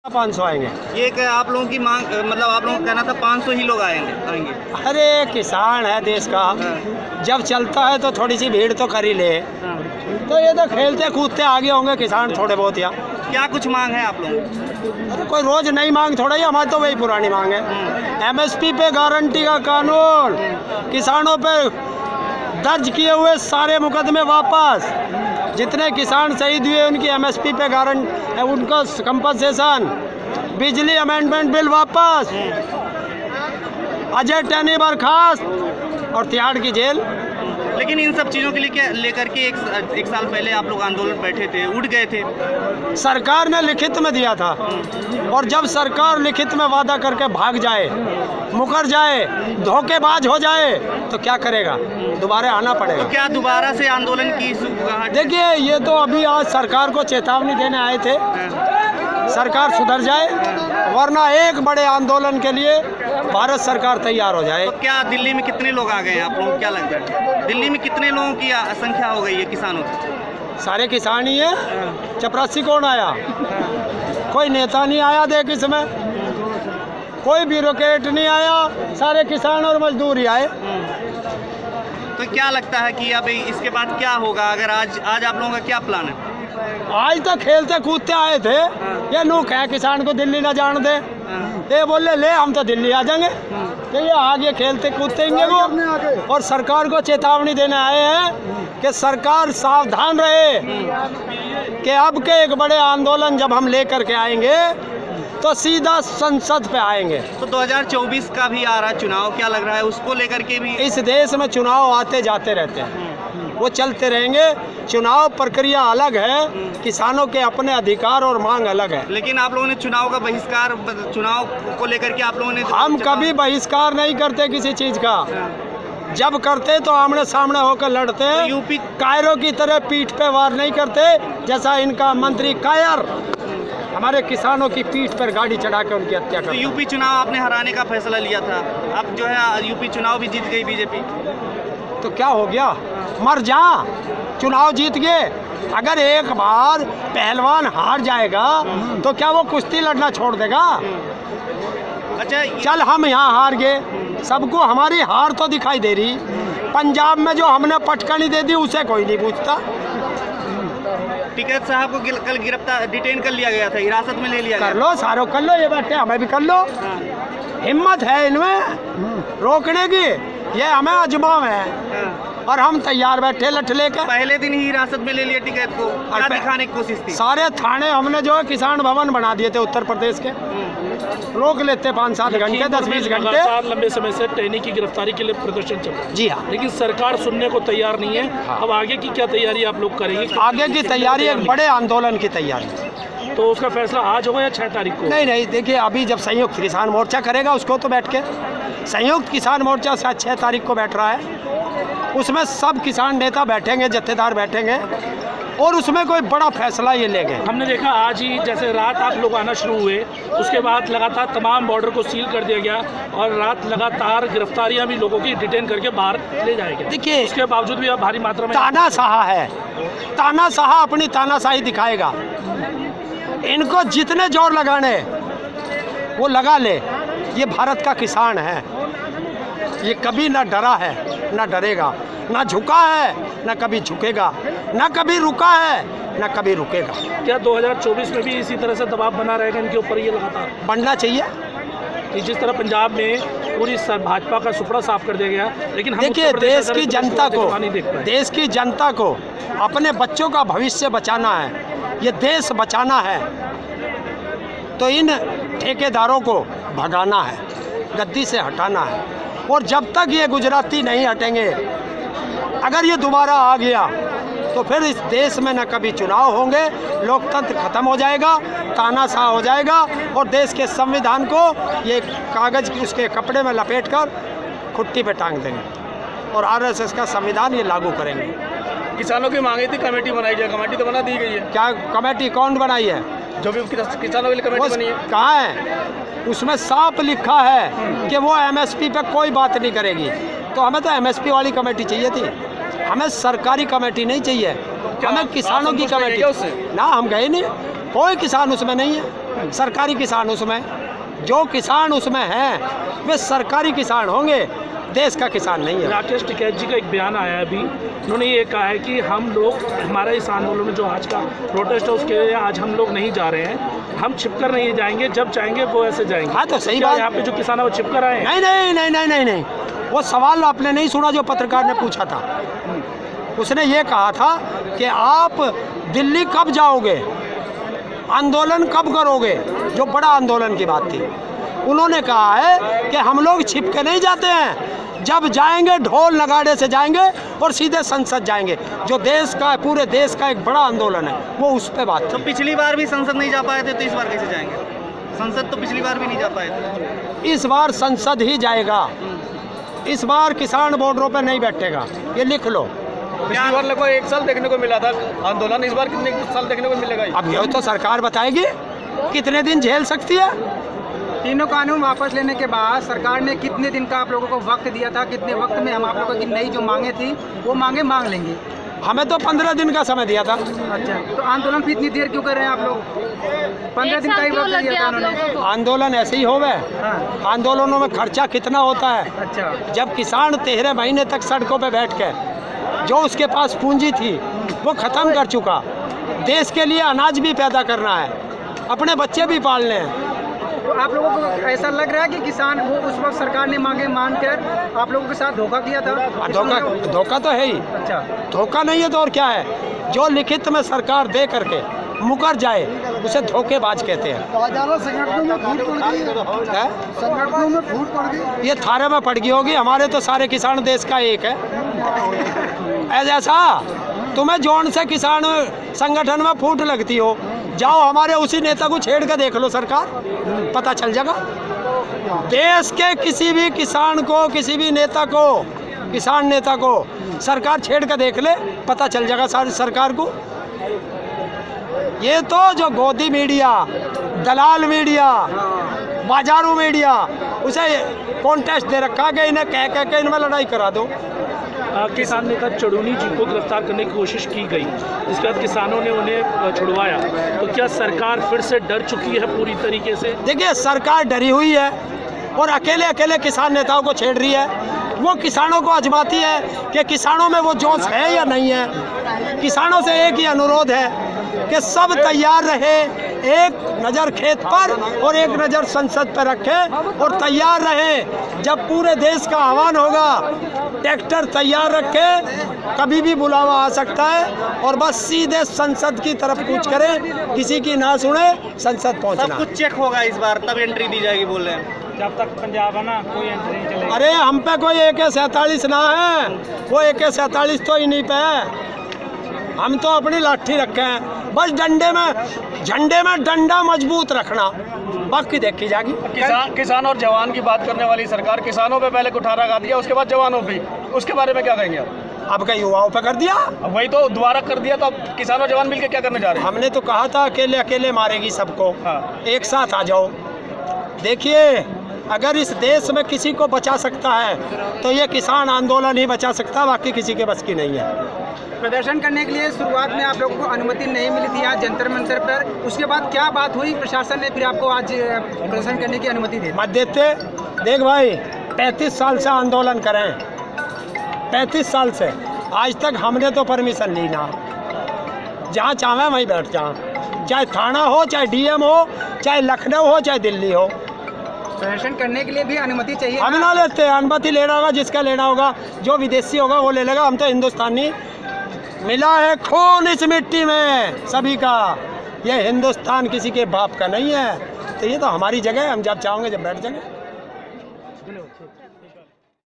500 आएंगे। ये क्या आप लोगों की मांग, मतलब आप लोगों का कहना था 500 ही लोग आएंगे। अरे किसान है देश का, जब चलता है तो थोड़ी सी भीड़ तो कर ही ले। तो ये तो खेलते कूदते आगे होंगे किसान थोड़े बहुत। यहाँ क्या कुछ मांग है आप लोगों की? अरे कोई रोज नई मांग थोड़ा ही, हमारी तो वही पुरानी मांग है। एमएसपी पे गारंटी का कानून, किसानों पे दर्ज किए हुए सारे मुकदमे वापस, जितने किसान शहीद हुए उनकी एमएसपी पे गारंटी, उनको कंपनसेशन, बिजली अमेंडमेंट बिल वापस, अजय टैनी बर्खास्त और तिहाड़ की जेल। लेकिन इन सब चीज़ों के लिए लेकर के एक साल पहले आप लोग आंदोलन बैठे थे, उठ गए थे। सरकार ने लिखित में दिया था, और जब सरकार लिखित में वादा करके भाग जाए, मुकर जाए, धोखेबाज हो जाए तो क्या करेगा? दोबारा आना पड़ेगा। तो क्या दोबारा से आंदोलन की? देखिए, ये तो अभी आज सरकार को चेतावनी देने आए थे, सरकार सुधर जाए, वरना एक बड़े आंदोलन के लिए भारत सरकार तैयार हो जाए। तो क्या दिल्ली में कितने लोग आ गए हैं? आप लोगों को क्या लगता है दिल्ली में कितने लोगों की संख्या हो गई है किसानों की? सारे किसान ही है। चपरासी कौन आया? कोई नेता नहीं आया। देख इसमें कोई ब्यूरोक्रेट नहीं आया, सारे किसान और मजदूर ही आए। तो क्या लगता है कि अब इसके बाद क्या होगा? अगर आज आप लोगों का क्या प्लान है? आज तो खेलते कूदते आए थे, ये नुक है किसान को दिल्ली ना जान दे। ये बोले ले हम तो दिल्ली आ जाएंगे, तो ये आगे खेलते कूदते वो। और सरकार को चेतावनी देने आए हैं कि सरकार सावधान रहे कि अब के एक बड़े आंदोलन जब हम लेकर के आएंगे तो सीधा संसद पे आएंगे। तो 2024 का भी आ रहा चुनाव, क्या लग रहा है उसको लेकर के भी? इस देश में चुनाव आते जाते रहते हैं, वो चलते रहेंगे। चुनाव प्रक्रिया अलग है, किसानों के अपने अधिकार और मांग अलग है। लेकिन आप लोगों ने चुनाव का बहिष्कार, चुनाव को लेकर के आप लोगों ने हम कभी बहिष्कार नहीं करते किसी चीज का। जब करते तो आमने सामने होकर लड़ते। तो यूपी कायरों की तरह पीठ पे वार नहीं करते, जैसा इनका मंत्री कायर हमारे किसानों की पीठ पर गाड़ी चढ़ा कर उनकी हत्या करता। तो यूपी चुनाव आपने हराने का फैसला लिया था, अब जो है यूपी चुनाव भी जीत गई बीजेपी। तो क्या हो गया? मर जा, चुनाव जीत गए। अगर एक बार पहलवान हार जाएगा तो क्या वो कुश्ती लड़ना छोड़ देगा? अच्छा, चल हम यहाँ हार गए, सबको हमारी हार तो दिखाई दे रही। पंजाब में जो हमने पटकनी दे दी उसे कोई नहीं पूछता। टिकैत साहब को कल गिरफ्तार डिटेन कर लिया गया था, हिरासत में ले लिया गया। कर लो, सारों कर लो, ये बैठे हमें भी कर लो। हिम्मत है इनमें रोकने की, ये हमें अजमाव है और हम तैयार बैठे लठ लेकर। पहले दिन ही हिरासत में ले लिया टिकैत को, क्या दिखाने की कोशिश थी? सारे थाने हमने जो है किसान भवन बना दिए थे उत्तर प्रदेश के, रोक लेते 5-7 घंटे, 10-20 घंटे। लंबे समय से टैनी की गिरफ्तारी के लिए प्रदर्शन चल रहा है। जी हाँ, लेकिन सरकार सुनने को तैयार नहीं है। अब आगे की क्या तैयारी आप लोग करेंगे? आगे की तैयारी एक बड़े आंदोलन की तैयारी। तो उसका फैसला आज होगा या 6 तारीख को? नहीं, देखिए अभी जब संयुक्त किसान मोर्चा करेगा उसको तो बैठ के, संयुक्त किसान मोर्चा शायद 6 तारीख को बैठ रहा है, उसमें सब किसान नेता बैठेंगे, जत्थेदार बैठेंगे और उसमें कोई बड़ा फैसला ये लेंगे। हमने देखा आज ही जैसे रात आप लोग आना शुरू हुए, उसके बाद लगातार तमाम बॉर्डर को सील कर दिया गया और रात लगातार गिरफ्तारियां भी लोगों की डिटेन करके बाहर ले जाएंगे। देखिए, उसके बावजूद भी अब भारी मात्रा में तानाशाह है, तानाशाह अपनी तानाशाही दिखाएगा। इनको जितने जोर लगाने वो लगा ले। ये भारत का किसान है, ये कभी ना डरा है ना डरेगा, ना झुका है ना कभी झुकेगा, ना कभी रुका है ना कभी रुकेगा। क्या 2024 में भी इसी तरह से दबाव बना रहेगा इनके ऊपर? ये लगातार बनना चाहिए कि जिस तरह पंजाब में पूरी भाजपा का सुपड़ा साफ कर दिया गया, लेकिन देखिए देश की जनता को अपने बच्चों का भविष्य बचाना है, ये देश बचाना है, तो इन ठेकेदारों को भगाना है, गद्दी से हटाना है। और जब तक ये गुजराती नहीं हटेंगे, अगर ये दोबारा आ गया तो फिर इस देश में न कभी चुनाव होंगे, लोकतंत्र खत्म हो जाएगा, तानाशाह हो जाएगा और देश के संविधान को ये कागज़ की उसके कपड़े में लपेटकर खुट्टी पे टांग देंगे और आरएसएस का संविधान ये लागू करेंगे। किसानों की मांगी थी कमेटी बनाई जाए, कमेटी तो बना दी गई है। क्या कमेटी कौन बनाई है? जो भी किसानों के लिए कमेटी बनी है, कहाँ है? उसमें साफ लिखा है कि वो एमएसपी पे कोई बात नहीं करेगी। तो हमें तो एमएसपी वाली कमेटी चाहिए थी, हमें सरकारी कमेटी नहीं चाहिए, हमें किसानों की कमेटी। ना हम गए नहीं, कोई किसान उसमें नहीं है, सरकारी किसान उसमें। जो किसान उसमें हैं वे सरकारी किसान होंगे, देश का किसान नहीं है। राकेश टिकैत जी का एक बयान आया है अभी, उन्होंने ये कहा है कि हम लोग, हमारा इस आंदोलन में जो आज का प्रोटेस्ट है उसके लिए आज हम लोग नहीं जा रहे हैं, हम छिपकर नहीं जाएंगे, जब चाहेंगे वो ऐसे जाएंगे। हाँ तो सही क्या बात। यहाँ पे जो किसान है वो छिपकर आए हैं? नहीं नहीं नहीं नहीं नहीं नहीं, वो सवाल आपने नहीं सुना जो पत्रकार ने पूछा था। उसने ये कहा था कि आप दिल्ली कब जाओगे, आंदोलन कब करोगे, जो बड़ा आंदोलन की बात थी। उन्होंने कहा है कि हम लोग छिप के नहीं जाते हैं, जब जाएंगे ढोल नगाड़े से जाएंगे और सीधे संसद जाएंगे, जो देश का, पूरे देश का एक बड़ा आंदोलन है, वो उस पे बात तो थी। पिछली बार भी संसद नहीं जा पाए थे, तो इस बार कैसे जाएंगे? संसद तो पिछली बार भी नहीं जा पाए थे। इस बार संसद ही जाएगा, इस बार किसान बॉर्डरों पे नहीं बैठेगा, ये लिख लो। पिछली बार लगभग 1 साल देखने को मिला था आंदोलन, इस बार कितने साल देखने को मिलेगा? अब ये तो सरकार बताएगी कितने दिन झेल सकती है। तीनों कानून वापस लेने के बाद सरकार ने कितने दिन का आप लोगों को वक्त दिया था, कितने वक्त में हम आप लोगों की नई जो मांगे थी वो मांगे मांग लेंगे? हमें तो 15 दिन का समय दिया था। अच्छा, तो आंदोलन फिर इतनी देर क्यों कर रहे हैं आप लोग? 15 दिन का ही वक्त दिया था उन्होंने। आंदोलन ऐसे ही हो गए। हाँ, आंदोलनों में खर्चा कितना होता है। अच्छा, जब किसान 13 महीने तक सड़कों पे बैठ के, जो उसके पास पूंजी थी वो ख़त्म कर चुका, देश के लिए अनाज भी पैदा करना है, अपने बच्चे भी पालने हैं। तो आप लोगों को ऐसा लग रहा है कि किसान वो उस वक्त सरकार ने मांगे मान कर आप लोगों के साथ धोखा किया था? धोखा तो है ही, अच्छा, धोखा नहीं है तो और क्या है। जो लिखित में सरकार दे करके मुकर जाए उसे धोखेबाज कहते हैं। संगठनों में फूट पड़ गई है? संगठनों में फूट पड़ गई। ये थारे में पड़ गई होगी, हमारे तो सारे किसान देश का एक है। ऐसा तुम्हें जौन से किसान संगठन में फूट लगती हो, जाओ हमारे उसी नेता को छेड़ कर देख लो, सरकार पता चल जाएगा। देश के किसी भी किसान को, किसी भी नेता को, किसान नेता को सरकार छेड़ कर देख ले, पता चल जाएगा सारी सरकार को। ये तो जो गोदी मीडिया, दलाल मीडिया, बाजारू मीडिया, उसे कॉन्टेस्ट दे रखा कि इन्हें कह कह के इनमें लड़ाई करा दो। किसान नेता चढ़ूनी जी को गिरफ्तार करने की कोशिश की गई, जिसके बाद किसानों ने उन्हें छुड़वाया, तो क्या सरकार फिर से डर चुकी है पूरी तरीके से? देखिए, सरकार डरी हुई है और अकेले अकेले किसान नेताओं को छेड़ रही है। वो किसानों को आजमाती है कि किसानों में वो जोश है या नहीं है। किसानों से एक ही अनुरोध है कि सब तैयार रहे, एक नज़र खेत पर और एक नज़र संसद पर रखें और तैयार रहे। जब पूरे देश का आह्वान होगा, ट्रैक्टर तैयार रखें, कभी भी बुलावा आ सकता है, और बस सीधे संसद की तरफ कूच करें, किसी की ना सुने, संसद पहुंचना। सब कुछ चेक होगा इस बार, तब एंट्री दी जाएगी बोल रहे हैं। जब तक पंजाब है ना, कोई एंट्री नहीं चलेगी। अरे हम पे कोई AK-47 ना है, वो AK-47 तो इन्हीं पे है। हम तो अपनी लाठी रखे हैं, बस झंडे में डंडा मजबूत रखना, बाकी देखी जाएगी। किसान और जवान की बात करने वाली सरकार किसानों पे पहले कुठारा गा दिया, उसके बाद जवानों पे, उसके बारे में क्या कहेंगे आप? अब क्या युवाओं पे कर दिया? अब वही तो दोबारा कर दिया, तो अब किसान और जवान मिलकर क्या करने जा रहे हैं? हमने तो कहा था अकेले अकेले मारेगी सबको, हाँ। एक साथ आ जाओ। देखिए, अगर इस देश में किसी को बचा सकता है तो ये किसान आंदोलन ही बचा सकता, बाकी किसी के बस की नहीं है। प्रदर्शन करने के लिए शुरुआत में आप लोगों को अनुमति नहीं मिली थी यहाँ जंतर मंतर पर, उसके बाद क्या बात हुई, प्रशासन ने फिर आपको आज प्रदर्शन करने की अनुमति दी? मत देते। देख भाई, 35 साल से आंदोलन करें, 35 साल से आज तक हमने तो परमिशन ली ना। जहाँ चाहे वहीं बैठ जाओ, चाहे थाना हो, चाहे DM हो, चाहे लखनऊ हो, चाहे दिल्ली हो। प्रदर्शन करने के लिए भी अनुमति चाहिए? हम ना लेते, अनुमति लेना होगा, जिसका लेना होगा, जो विदेशी होगा वो ले लेगा। हम तो हिंदुस्तानी, मिला है खून इस मिट्टी में सभी का, ये हिंदुस्तान किसी के बाप का नहीं है। तो ये तो हमारी जगह है, हम जब चाहेंगे जब बैठ जाएंगे।